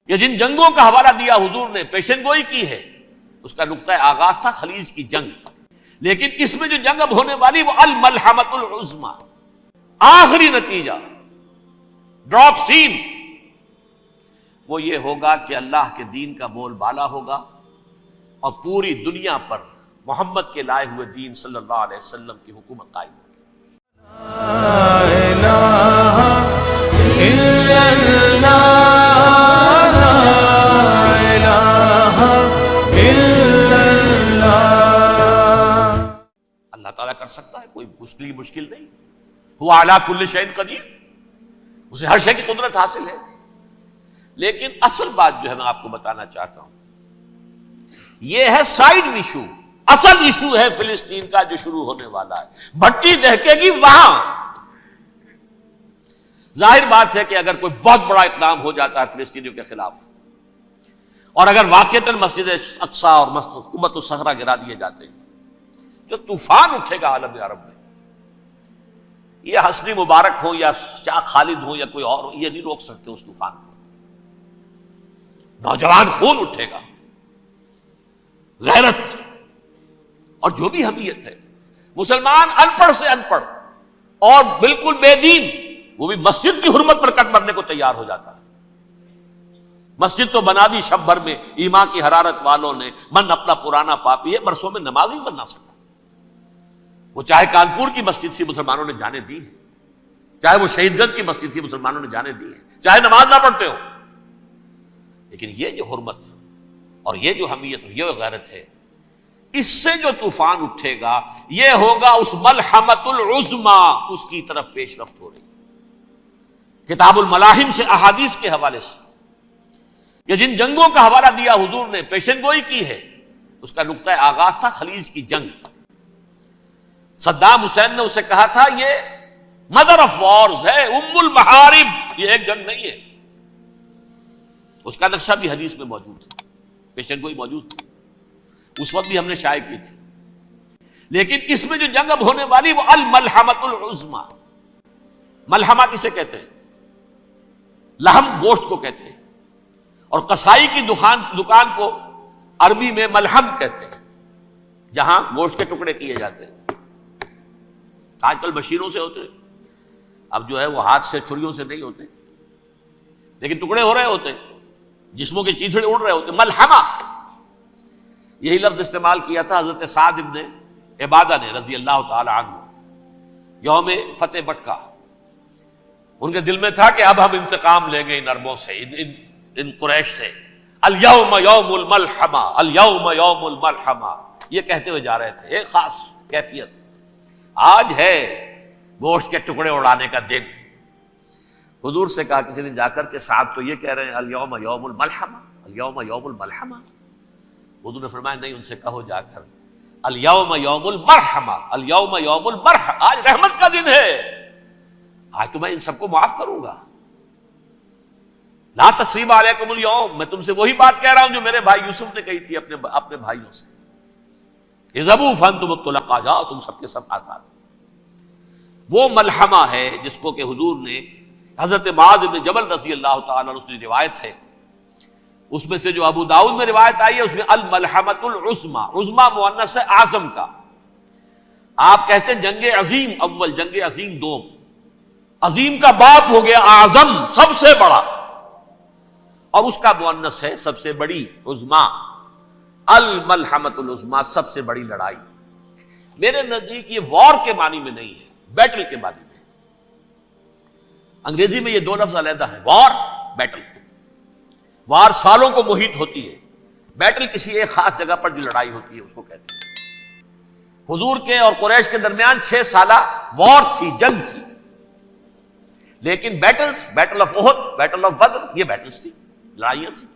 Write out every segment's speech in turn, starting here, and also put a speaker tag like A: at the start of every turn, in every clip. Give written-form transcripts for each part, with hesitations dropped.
A: یہ جن جنگوں کا حوالہ دیا حضور نے، پیشن گوئی کی ہے، اس کا نقطہ آغاز تھا خلیج کی جنگ، لیکن اس میں جو جنگ اب ہونے والی وہ الملحمۃ العظمی، آخری نتیجہ، ڈراپ سین، وہ یہ ہوگا کہ اللہ کے دین کا بول بالا ہوگا اور پوری دنیا پر محمد کے لائے ہوئے دین صلی اللہ علیہ وسلم کی حکومت قائم ہوگی۔
B: لا الہ الا اللہ، لا الہ الا اللہ۔
A: اللہ تعالیٰ کر سکتا ہے، کوئی مشکل نہیں، ہوا علی کل شیء قدیر، اسے ہر شے کی قدرت حاصل ہے۔ لیکن اصل بات جو ہے میں آپ کو بتانا چاہتا ہوں، یہ ہے سائیڈ ایشو، اصل ایشو ہے فلسطین کا جو شروع ہونے والا ہے، بھٹی دہکے گی وہاں۔ ظاہر بات ہے کہ اگر کوئی بہت بڑا اقدام ہو جاتا ہے فلسطینیوں کے خلاف، اور اگر واقعتاً مسجد اقصیٰ اور قبۃ الصخرہ گرا دیے جاتے ہیں، جو طوفان اٹھے گا عالم عرب میں، یہ حسنی مبارک ہو یا شاہ خالد ہو یا کوئی اور ہو، یہ نہیں روک سکتے اس طوفان کو۔ نوجوان خون اٹھے گا، غیرت اور جو بھی حمیت ہے، مسلمان ان پڑھ سے ان پڑھ اور بالکل بے دین، وہ بھی مسجد کی حرمت پر کٹ مرنے کو تیار ہو جاتا ہے۔ مسجد تو بنا دی شب بھر میں، ایمان کی حرارت والوں نے، من اپنا پرانا پاپی ہے، برسوں میں نماز ہی بن نہ سکا۔ وہ چاہے کانپور کی مسجد تھی، مسلمانوں نے جانے دی ہے، چاہے وہ شہید گنج کی مسجد تھی، مسلمانوں نے جانے دی ہے، چاہے نماز نہ پڑھتے ہو، لیکن یہ جو حرمت اور یہ جو حمیت اور یہ غیرت ہے، اس سے جو طوفان اٹھے گا، یہ ہوگا اس ملحمۃ العظمی، اس کی طرف پیش رفت ہو رہی ہے۔ کتاب الملاحم سے احادیث کے حوالے سے یہ جن جنگوں کا حوالہ دیا حضور نے، پیشن گوئی کی ہے، اس کا نقطہ آغاز تھا خلیج کی جنگ۔ صدام حسین نے اسے کہا تھا یہ مدر آف وارز ہے، ام المحارب، یہ ایک جنگ نہیں ہے۔ اس کا نقشہ بھی حدیث میں موجود ہے، پیشن گوئی موجود تھی، اس وقت بھی ہم نے شائع کی تھی۔ لیکن اس میں جو جنگ اب ہونے والی وہ الملحمۃ العظمی۔ ملحمہ کسے کہتے ہیں؟ لحم، گوشت کو کہتے ہیں، اور قصائی کی دکان کو عربی میں ملحم کہتے ہیں، جہاں گوشت کے ٹکڑے کیے جاتے ہیں۔ آج کل مشینوں سے ہوتے ہیں، اب جو ہے وہ ہاتھ سے چھریوں سے نہیں ہوتے، لیکن ٹکڑے ہو رہے ہوتے ہیں، جسموں کے چیتھڑے اڑ رہے ہوتے ہیں۔ ملحمہ، یہی لفظ استعمال کیا تھا حضرت سعد ابن عبادہ نے رضی اللہ تعالی عنہ یوم فتح مکہ۔ ان کے دل میں تھا کہ اب ہم انتقام لیں گے ان عربوں سے، ان قریش سے۔ الیوم یوم الملحمہ، الیوم یوم الملحمہ، یہ کہتے ہوئے جا رہے تھے، ایک خاص کیفیت۔ آج ہے گوشت کے ٹکڑے اڑانے کا دن۔ حضور سے کہا کسی نے جا کر کے ساتھ تو یہ کہہ رہے ہیں الیوم یوم الملحمہ، الیوم یوم الملحمہ۔ حضور نے فرمایا نہیں، ان سے کہو جا کر الیوم یوم المرحمہ، الیوم یوم المرحمہ، آج رحمت کا دن ہے، آج تو میں ان سب کو معاف کروں گا۔ لا تثریب علیکم اليوم، میں تم سے وہی بات کہہ رہا ہوں جو میرے بھائی یوسف نے کہی تھی اپنے بھائیوں سے، اذهبوا فانتم الطلقاء، جاؤ تم سب کے سب آزاد۔ وہ ملحمہ ہے جس کو کہ حضور نے حضرت معاذ بن جبل رضی اللہ تعالیٰ عنہ سے روایت ہے، اس میں سے جو ابو داؤد میں روایت آئی ہے، اس میں الملحمۃ العظمی، عظمی مؤنث ہے اعظم کا۔ آپ کہتے ہیں جنگ عظیم اول، جنگ عظیم دوم، عظیم کا باپ ہو گیا اعظم، سب سے بڑا، اور اس کا مؤنث ہے سب سے بڑی، عظمی، الملحمۃ العظمی، سب سے بڑی لڑائی۔ میرے نزدیک یہ وار کے معنی میں نہیں ہے، بیٹل کے معنی میں۔ انگریزی میں یہ دو لفظ علیحدہ ہیں، وار، بیٹل۔ وار سالوں کو محیط ہوتی ہے، بیٹل کسی ایک خاص جگہ پر جو لڑائی ہوتی ہے اس کو کہتے ہیں۔ حضور کے اور قریش کے درمیان 6 سالہ وار تھی، جنگ تھی، لیکن battles, battle of Uhud, battle of Badr, یہ بیٹلز تھی، لڑائیاں تھیں۔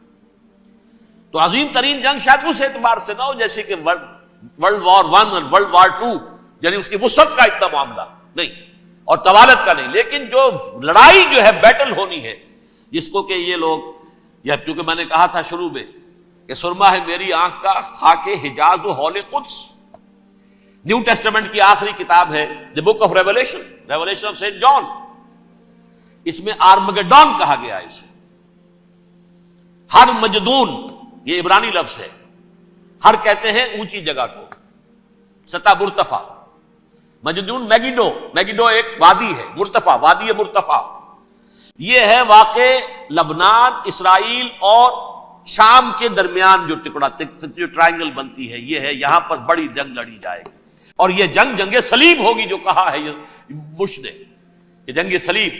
A: تو عظیم ترین جنگ شاید اس اعتبار سے نہ ہو جیسے کہ ورلڈ وار 1 اور ورلڈ وار 2، یعنی اس کی وسعت کا اتنا معاملہ نہیں اور طوالت کا نہیں، لیکن جو لڑائی جو ہے بیٹل ہونی ہے، جس کو کہ یہ لوگ، یا چونکہ میں نے کہا تھا شروع میں کہ سرما ہے میری آنکھ کا خاک حجاز و ہول قدس، نیو ٹیسٹمنٹ کی آخری کتاب ہے the book of Revelation, Revelation of Saint John, اس میں آرمگیڈون کہا گیا ہے اسے۔ ہر مجدون، یہ عبرانی لفظ ہے، ہر کہتے ہیں اونچی جگہ کو، سطح مرتفع، مجدون میگیڈو، میگیڈو ایک وادی ہے، مرتفع، وادی مرتفع، یہ ہے واقع لبنان، اسرائیل اور شام کے درمیان جو ٹکڑا، جو ٹرائنگل بنتی ہے، یہ ہے، یہاں پر بڑی جنگ لڑی جائے گی، اور یہ جنگ صلیب ہوگی، جو کہا ہے یہ بش نے، یہ جنگ صلیب۔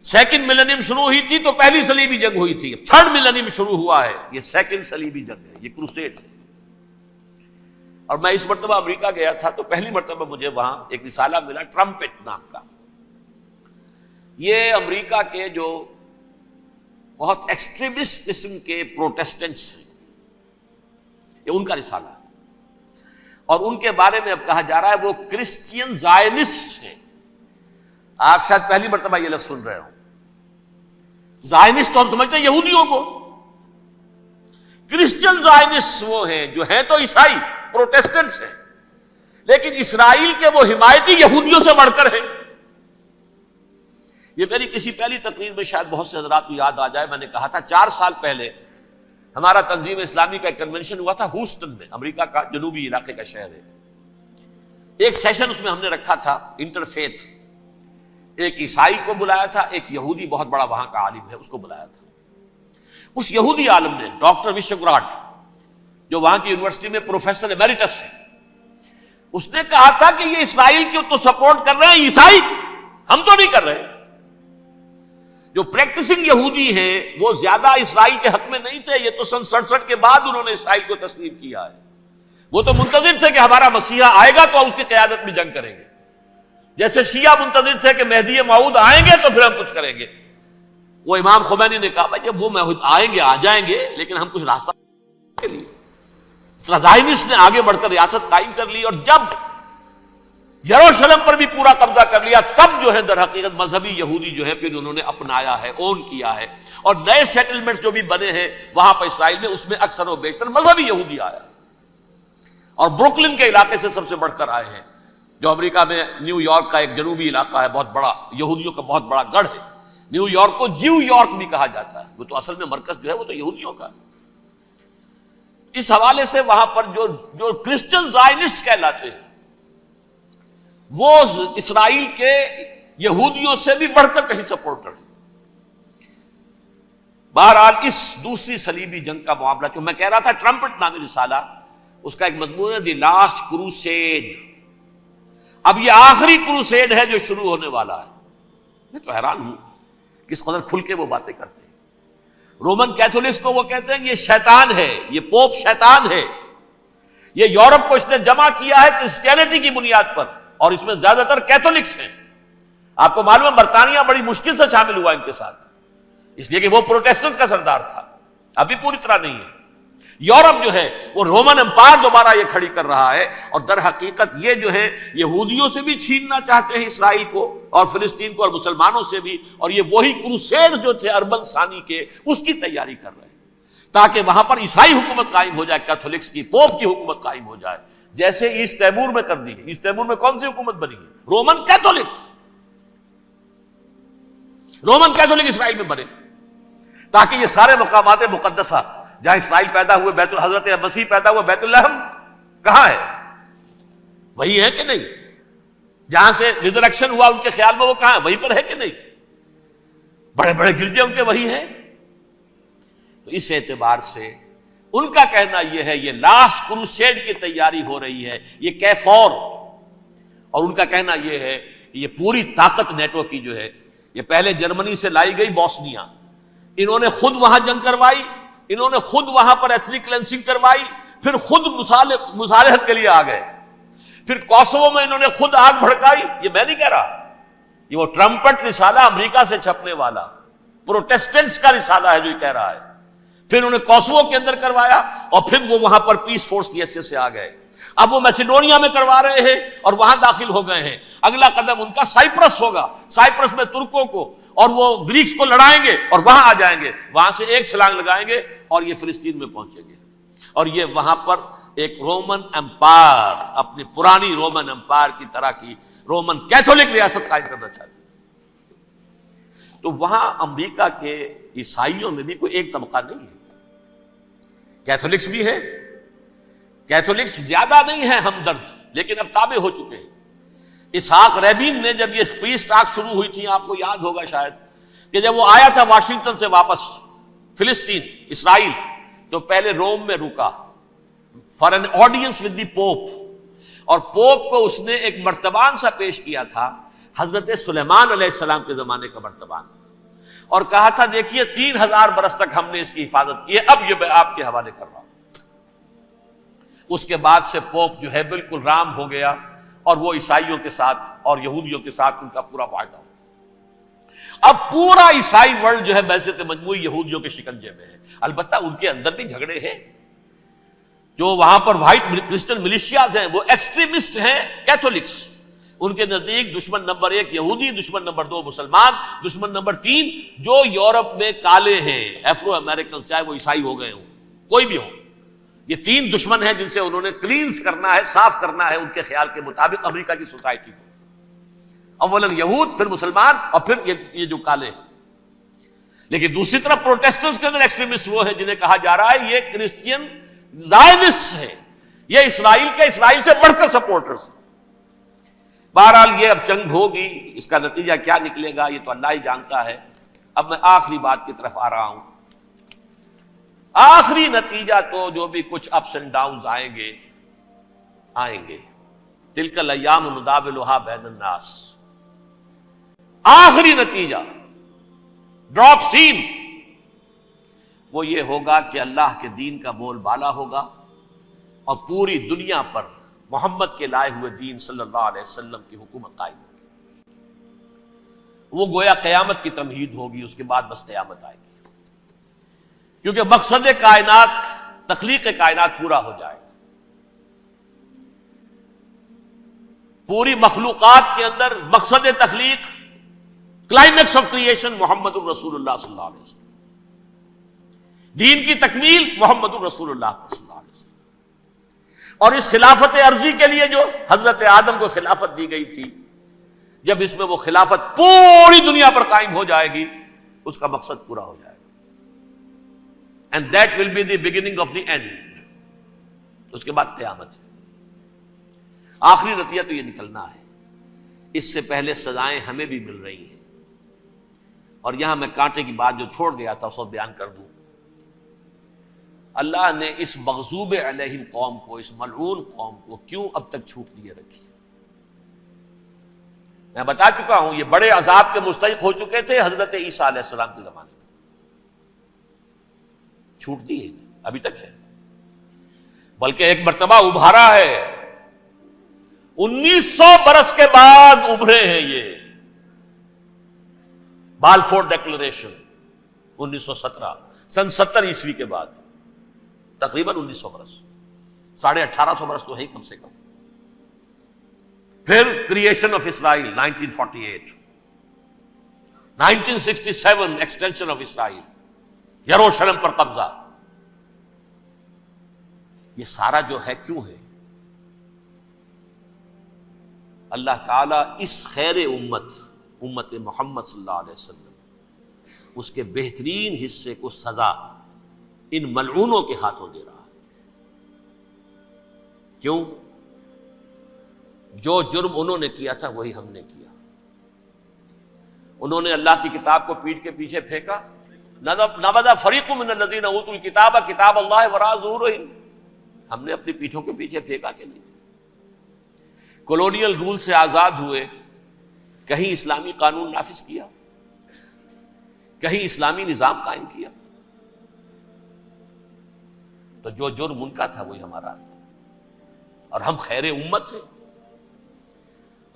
A: سیکنڈ ملینیم شروع ہوئی تھی تو پہلی صلیبی جنگ ہوئی تھی، تھرڈ ملینیم شروع ہوا ہے، یہ سیکنڈ صلیبی جنگ ہے، یہ کروسیڈ ہے۔ اور میں اس مرتبہ امریکہ گیا تھا تو پہلی مرتبہ مجھے وہاں ایک رسالہ ملا ٹرمپٹ نام کا، یہ امریکہ کے جو بہت ایکسٹریمسٹ قسم کے پروٹیسٹنٹس ہیں، یہ ان کا رسالہ ہے، اور ان کے بارے میں اب کہا جا رہا ہے وہ کرسچین زائنسٹ ہیں۔ آپ شاید پہلی مرتبہ یہ لفظ سن رہے ہوں، زائنسٹ تو ہم سمجھتے ہیں یہودیوں کو، کرسچین زائنسٹ وہ ہیں جو ہیں تو عیسائی پروٹیسٹنٹس ہیں، لیکن اسرائیل کے وہ حمایتی یہودیوں سے بڑھ کر ہیں۔ یہ میری کسی پہلی تقریر میں شاید بہت سے حضرات کو یاد آ جائے، میں نے کہا تھا 4 سال پہلے ہمارا تنظیم اسلامی کا ایک کنونشن ہوا تھا ہوسٹن میں، امریکہ کا جنوبی علاقے کا شہر ہے۔ ایک سیشن اس میں ہم نے رکھا تھا انٹرفیتھ، ایک عیسائی کو بلایا تھا، ایک یہودی بہت بڑا وہاں کا عالم ہے اس کو بلایا تھا۔ اس یہودی عالم نے ڈاکٹر وشوگراٹ، جو وہاں کی یونیورسٹی میں پروفیسر ایمیریٹس ہے، اس نے کہا تھا کہ یہ اسرائیل کو تو سپورٹ کر رہے ہیں عیسائی، ہم تو نہیں کر رہے۔ جو پریکٹسنگ یہودی ہیں وہ زیادہ اسرائیل کے حق میں نہیں تھے، یہ تو سن 67 کے بعد انہوں نے اسرائیل کو تسلیم کیا ہے، وہ تو منتظر تھے کہ ہمارا مسیحا آئے گا تو اس کی قیادت میں جنگ کریں گے، جیسے شیعہ منتظر تھے کہ مہدی موعود آئیں گے تو پھر ہم کچھ کریں گے۔ وہ امام خمینی نے کہا جب وہ آئیں گے آ جائیں گے، لیکن ہم کچھ راستہ کے لیے زائنسٹ نے آگے بڑھ کر ریاست قائم کر لی، اور جب یروشلم پر بھی پورا قبضہ کر لیا تب جو ہے در حقیقت مذہبی یہودی جو ہے پھر انہوں نے اپنایا ہے، اون کیا ہے، اور نئے سیٹلمنٹس جو بھی بنے ہیں وہاں پر اسرائیل میں، اس میں اکثر و بیشتر مذہبی یہودی آیا، اور بروکلن کے علاقے سے سب سے بڑھ کر آئے ہیں، جو امریکہ میں نیو یارک کا ایک جنوبی علاقہ ہے، بہت بڑا یہودیوں کا بہت بڑا گڑھ ہے۔ نیو یارک کو جیو یارک بھی کہا جاتا ہے، وہ تو اصل میں مرکز جو ہے وہ تو یہودیوں کا ہے۔ اس حوالے سے وہاں پر جو کرسچن زائنسٹ کہلاتے ہیں وہ اسرائیل کے یہودیوں سے بھی بڑھ کر کہیں سپورٹر ہیں۔ بہرحال اس دوسری صلیبی جنگ کا معاملہ جو میں کہہ رہا تھا، ٹرمپٹ نامی رسالہ، اس کا ایک مضمون ہے دی لاسٹ کروسیڈ، اب یہ آخری کروسیڈ ہے جو شروع ہونے والا ہے۔ میں تو حیران ہوں کس قدر کھل کے وہ باتیں کرتے ہیں۔ رومن کیتھولکس کو وہ کہتے ہیں کہ یہ شیطان ہے، یہ پوپ شیطان ہے، یہ یورپ کو اس نے جمع کیا ہے کرسچینٹی کی بنیاد پر، اور اس میں زیادہ تر کیتھولکس ہیں۔ آپ کو معلوم ہے برطانیہ بڑی مشکل سے شامل ہوا ان کے ساتھ، اس لیے کہ وہ پروٹیسٹنٹ کا سردار تھا، ابھی پوری طرح نہیں ہے۔ یورپ جو ہے وہ رومن امپائر دوبارہ یہ کھڑی کر رہا ہے، اور در حقیقت یہ جو ہے یہودیوں سے بھی چھیننا چاہتے ہیں اسرائیل کو اور فلسطین کو، اور مسلمانوں سے بھی، اور یہ وہی کروسیڈ جو تھے اربن ثانی کے، اس کی تیاری کر رہے ہیں تاکہ وہاں پر عیسائی حکومت قائم ہو جائے، کیتھولکس کی، پوپ کی حکومت قائم ہو جائے، جیسے ایسٹ تیمور میں کر دی ہے۔ ایسٹ تیمور میں کون سی حکومت بنی ہے؟ رومن کیتھولک، رومن کیتھولک اسرائیل میں بنے، تاکہ یہ سارے مقامات مقدسہ جہاں اسرائیل پیدا ہوئے، بیت حضرت مسیح پیدا ہوا، بیت الحم کہاں ہے؟ وہی ہے کہ نہیں؟ جہاں سے ریزریکشن ہوا ان کے خیال میں وہ کہاں ہے؟ وہیں پر ہے کہ نہیں؟ بڑے بڑے گرجے ان کے وہی ہیں۔ تو اس اعتبار سے ان کا کہنا یہ ہے یہ لاسٹ کروسیڈ کی تیاری ہو رہی ہے، یہ کیفور، اور ان کا کہنا یہ ہے کہ یہ پوری طاقت نیٹو کی جو ہے، یہ پہلے جرمنی سے لائی گئی بوسنیا، انہوں نے خود وہاں جنگ کروائی، انہوں نے خود وہاں پر ایتھنک کلینسنگ کروائی، پھر خود مصالحت کے لیے آ گئے، پھر کوسوو میں انہوں نے خود آگ بھڑکائی۔ یہ میں نہیں کہہ رہا، یہ وہ ٹرمپٹ رسالہ امریکہ سے چھپنے والا پروٹیسٹنٹس کا رسالہ ہے جو یہ کہہ رہا ہے۔ پھر انہوں نے کوسوو کے اندر کروایا، اور پھر وہ وہاں پر پیس فورس کی حیثیت سے آ گئے، اب وہ میسیڈونیا میں کروا رہے ہیں اور وہاں داخل ہو گئے ہیں۔ اگلا قدم ان کا سائپرس ہوگا، سائپرس میں ترکوں کو اور وہ گریکس کو لڑائیں گے اور وہاں آ جائیں گے، وہاں سے ایک چھلانگ لگائیں گے اور یہ فلسطین میں پہنچیں گے، اور یہ وہاں پر ایک رومن امپائر، اپنی پرانی رومن امپائر کی طرح کی رومن کیتھولک ریاست قائم کرنا چاہتے ہیں۔ تو وہاں امریکہ کے عیسائیوں میں بھی کوئی ایک طبقہ نہیں ہے، کیتھولکس بھی ہے، کیتھولکس زیادہ نہیں ہے ہمدرد، لیکن اب تابع ہو چکے ہیں۔ اسحاق ریبین نے جب یہ پیس ٹاک شروع ہوئی تھی، آپ کو یاد ہوگا شاید، کہ جب وہ آیا تھا واشنگٹن سے واپس فلسطین اسرائیل، تو پہلے روم میں رکا for an audience with the pope, اور پوپ کو اس نے ایک مرتبان سا پیش کیا تھا، حضرت سلیمان علیہ السلام کے زمانے کا مرتبان، اور کہا تھا دیکھیے 3000 برس تک ہم نے اس کی حفاظت کی ہے، اب یہ میں آپ کے حوالے کر رہا ہوں۔ اس کے بعد سے پوپ جو ہے بالکل رام ہو گیا، اور وہ عیسائیوں کے ساتھ اور یہودیوں کے ساتھ ان کا پورا معاہدہ ہو۔ اب پورا عیسائی ورلڈ جو ہے بعثت مجموعی یہودیوں کے شکنجے میں ہے۔ البتہ ان کے اندر بھی جھگڑے ہیں، جو وہاں پر وائٹ کرسچن ملیشیاز ہیں وہ ایکسٹریمسٹ ہیں کیتھولکس، ان کے نزدیک دشمن نمبر 1 یہودی، دشمن نمبر 2 مسلمان، دشمن نمبر 3 جو یورپ میں کالے ہیں، ایفرو امریکن، چاہے وہ عیسائی ہو گئے ہوں، کوئی بھی ہو، یہ 3 دشمن ہیں جن سے انہوں نے کلینز کرنا ہے، صاف کرنا ہے ان کے خیال کے مطابق امریکہ کی سوسائٹی کو، اولاً یہود، پھر مسلمان، اور پھر یہ جو کالے ہیں۔ لیکن دوسری طرف پروٹیسٹنٹس کے اندر ایکسٹریمسٹ وہ ہیں جنہیں کہا جا رہا ہے یہ کرسچین زائنسٹ ہیں، یہ اسرائیل سے بڑھ کر سپورٹرز ہیں۔ بہرحال یہ اب جنگ ہوگی، اس کا نتیجہ کیا نکلے گا یہ تو اللہ ہی جانتا ہے۔ اب میں آخری بات کی طرف آ رہا ہوں۔ آخری نتیجہ تو جو بھی کچھ اپس اینڈ ڈاؤنز آئیں گے، تلک الایام نداولھا بین الناس، آخری نتیجہ ڈراپ سین وہ یہ ہوگا کہ اللہ کے دین کا بول بالا ہوگا، اور پوری دنیا پر محمد کے لائے ہوئے دین صلی اللہ علیہ وسلم کی حکومت قائم ہوگی۔ وہ گویا قیامت کی تمہید ہوگی، اس کے بعد بس قیامت آئے گی، کیونکہ مقصد کائنات، تخلیق کائنات پورا ہو جائے گا۔ پوری مخلوقات کے اندر مقصد تخلیق، کلائمیکس آف کریشن محمد الرسول اللہ صلی اللہ علیہ وسلم، دین کی تکمیل محمد الرسول اللہ صلی اللہ علیہ وسلم۔ اور اس خلافت عرضی کے لیے جو حضرت آدم کو خلافت دی گئی تھی، جب اس میں وہ خلافت پوری دنیا پر قائم ہو جائے گی، اس کا مقصد پورا ہو جائے گا، and that will be the beginning of the end, اس کے بعد قیامت ہے۔ آخری نتیجہ تو یہ نکلنا ہے۔ اس سے پہلے سزائیں ہمیں بھی مل رہی ہیں، اور یہاں میں کانٹے کی بات جو چھوڑ گیا تھا اس کو بیان کر دوں۔ اللہ نے اس مغضوب علیہم قوم کو، اس ملعون قوم کو کیوں اب تک چھوٹ دیے رکھی؟ میں بتا چکا ہوں یہ بڑے عذاب کے مستحق ہو چکے تھے حضرت عیسیٰ علیہ السلام کے زمانے میں، چھوٹ دی ہے ابھی تک ہے، بلکہ ایک مرتبہ ابھارا ہے، 1900 برس کے بعد ابھرے ہیں یہ، بالفور ڈیکلریشن 1917، سن 70 عیسوی کے بعد، تقریباً 1900 برس، 1850 برس تو ہے کم سے کم۔ پھر creation of Israel 1948، 1967 extension of Israel, یروشلم پر قبضہ، یہ سارا جو ہے کیوں ہے؟ اللہ تعالیٰ اس خیر امت محمد صلی اللہ علیہ وسلم، اس کے بہترین حصے کو سزا ان ملعونوں کے ہاتھوں دے رہا ہے۔ کیوں؟ جو جرم انہوں نے کیا تھا وہی ہم نے کیا۔ انہوں نے اللہ کی کتاب کو پیٹھ کے پیچھے پھینکا، نبذ فریق من الذین اوتوا الکتاب کتاب اللہ وراء ظہورہم، ہم نے اپنی پیٹھوں کے پیچھے پھینکا کہ نہیں؟ کولونیل رول سے آزاد ہوئے، کہیں اسلامی قانون نافذ کیا، کہیں اسلامی نظام قائم کیا، تو جو جرم ان کا تھا وہی ہمارا ہے، اور ہم خیر امت ہیں،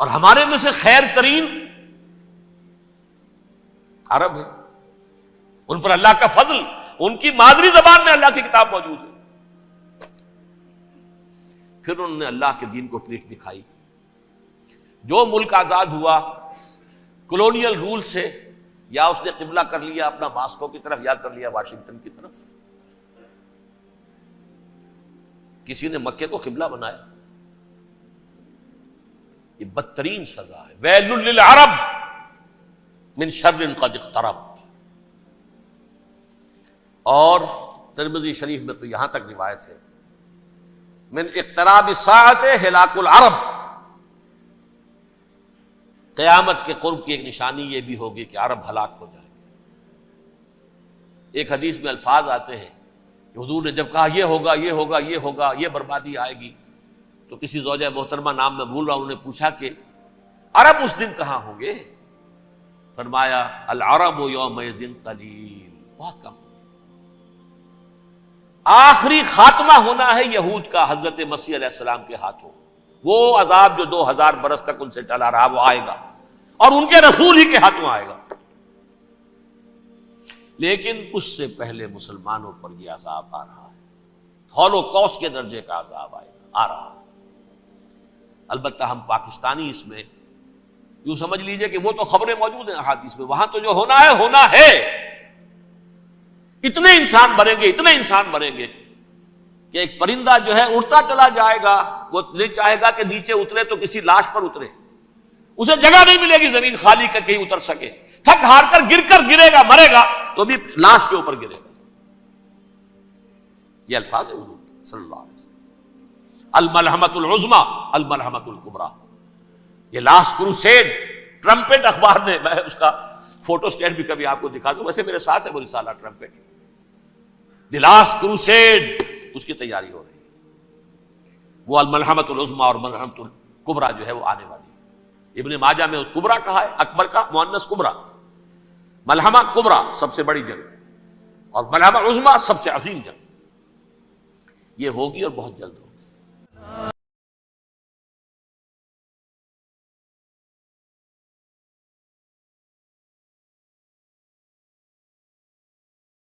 A: اور ہمارے میں سے خیر ترین عرب ہے، ان پر اللہ کا فضل، ان کی مادری زبان میں اللہ کی کتاب موجود ہے۔ پھر انہوں نے اللہ کے دین کو پیٹھ دکھائی۔ جو ملک آزاد ہوا کولونیل رول سے، یا اس نے قبلہ کر لیا اپنا ماسکو کی طرف، یا کر لیا واشنگٹن کی طرف، کسی نے مکے کو قبلہ بنایا، یہ بدترین سزا ہے۔ ویل للعرب من شر قد اقترب، اور ترمذی شریف میں تو یہاں تک روایت ہے من اقتراب الساعۃ ہلاک العرب، قیامت کے قرب کی ایک نشانی یہ بھی ہوگی کہ عرب ہلاک ہو جائیں گے۔ ایک حدیث میں الفاظ آتے ہیں کہ حضور نے جب کہا یہ ہوگا یہ ہوگا یہ ہوگا یہ بربادی آئے گی، تو کسی زوجہ محترمہ نام میں بھول رہا ہوں، انہوں نے پوچھا کہ عرب اس دن کہاں ہوں گے؟ فرمایا العرب یومئذ قلیل، بہت کم۔ آخری خاتمہ ہونا ہے یہود کا حضرت مسیح علیہ السلام کے ہاتھوں، وہ عذاب جو 2000 برس تک ان سے ٹلا رہا وہ آئے گا، اور ان کے رسول ہی کے ہاتھوں آئے گا۔ لیکن اس سے پہلے مسلمانوں پر یہ عذاب آ رہا ہے، ہولوکاسٹ کے درجے کا عذاب آ رہا ہے۔ البتہ ہم پاکستانی اس میں یوں سمجھ لیجئے کہ وہ تو خبریں موجود ہیں احادیث میں، وہاں تو جو ہونا ہے، اتنے انسان مریں گے، اتنے انسان مریں گے کہ ایک پرندہ جو ہے اڑتا چلا جائے گا، وہ نہیں چاہے گا کہ نیچے اترے تو کسی لاش پر اترے، اسے جگہ نہیں ملے گی زمین خالی کر کہیں اتر سکے، تھک ہار کر گرے گا، مرے گا تو بھی لاش کے اوپر گرے گا۔ یہ الفاظ ہے حضور صلی اللہ علیہ وسلم، الملحمۃ العظمی الملحمۃ الکبریٰ، یہ لاسٹ کروسیڈ، ٹرمپٹ اخبار نے، میں اس کا فوٹو اسٹیٹ بھی کبھی آپ کو دکھا دوں، ویسے میرے ساتھ ہے وہ رسالہ ٹرمپٹ، دی لاسٹ کروسیڈ، اس کی تیاری ہو رہی ہے۔ وہ الملحمۃ العظمی اور ملحمۃ الکبریٰ جو ہے وہ آنے والی ہے۔ ابن ماجہ میں کبریٰ کہا ہے، اکبر کا مؤنث کبریٰ، ملحمہ کبریٰ سب سے بڑی جنگ، اور ملحمہ عظمی سب سے عظیم جنگ، یہ ہوگی اور بہت جلد ہوگی۔